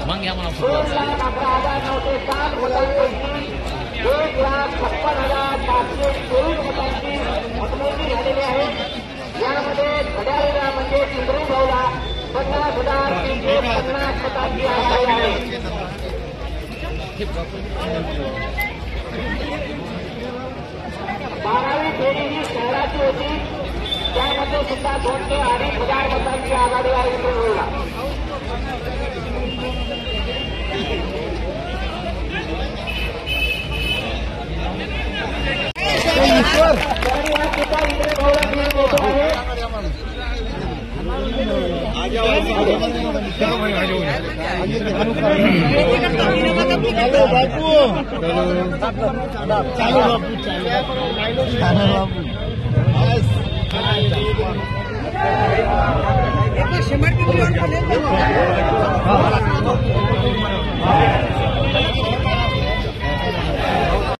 मग या मला 1,56,524 मतांची मतमोजणी झालेली आहे। यामध्ये घड्याळीला म्हणजे इंद्रू भाऊला 50,350 मतांची आघाडी आहे। 12वी फेरी ही शहराची होती, त्यामध्ये सुद्धा 2 ते 2,500 मतांची आघाडी आहे इंद्रू भाऊला।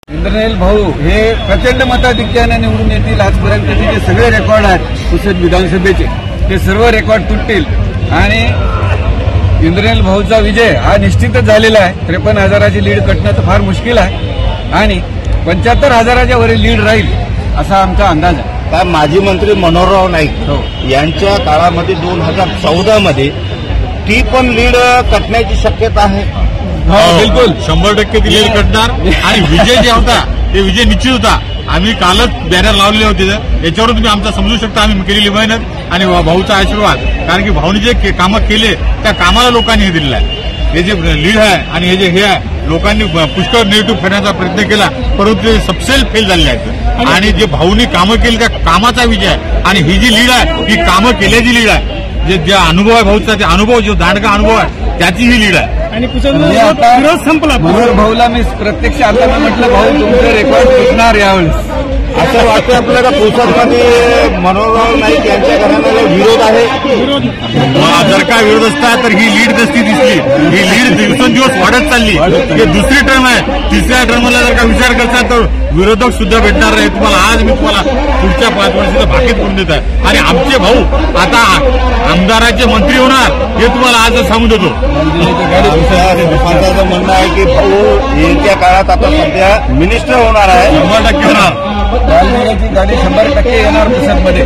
इंद्रनील भाऊ हे प्रचंड मताधिक्याने निवडून येतील। आजपर्यंतचे जे सगळे रेकॉर्ड आहेत पुसद विधानसभेचे ते सर्व रेकॉर्ड तुटतील आणि इंद्रनील भाऊचा विजय हा निश्चितच झालेला आहे। 53,000ची लीड कटणं तर फार मुश्किल आहे आणि 75,000च्या वरील लीड राहील असा आमचा अंदाज आहे। काय माजी मंत्री मनोहरराव नाईक यांच्या काळामध्ये 2014 मध्ये ती पण लीड कटण्याची शक्यता आहे। बिलकुल 100% ती लीड कटणार आणि विजय जे होता ते विजय निश्चित होता। आम्ही कालच बॅनर लावले होते, याच्यावरून तुम्ही आमचा समजू शकता आम्ही केलेली मेहनत आणि भाऊचा आशीर्वाद। कारण की भाऊने जे कामं केले त्या कामाला लोकांनी हे दिलेलं आहे। हे जे लीड आहे आणि हे जे हे आहे लोकांनी पुष्कळ निगेटिव्ह करण्याचा प्रयत्न केला, परंतु ते सबसेल फेल झालेले आहेत। आणि जे भाऊनी कामं केली त्या कामाचा विजय आहे आणि ही जी लीड आहे ही कामं केल्याची लीड आहे। जे अनुभव आहे भाऊचा ते अनुभव जो दांडगा अनुभव आहे त्याची ही लीड आहे। आणि विरोध संपला। मनोहर भाऊला मी प्रत्यक्ष आता म्हटलं भाऊ तुमचं रेकॉर्ड तुटणार यावेळेस असं वाटतं आपल्याला पुसदमध्ये मनोहरराव नाईक यांच्या घराण्याला विरोध आहे। जर का विरोध असता तर ही लीड नसती दिसली। ही लीड दिवसेंदिवस वाढत चालली। हे दुसरी टर्म आहे, तिसऱ्या टर्मला जर का विचार करता तर विरोधक सुद्धा भेटणार नाही तुम्हाला। आज मी तुम्हाला पुढच्या 5 वर्षाचं भाकीत करून देत आहे आणि आमचे भाऊ आता आमदाराचे मंत्री होणार हे तुम्हाला आज सांगून देतो। दुकानदाराचं म्हणणं आहे की भाऊ येत्या काळात आता सध्या मिनिस्टर होणार आहे, 100% होणार। गाडी 100% येणार पुसदमध्ये।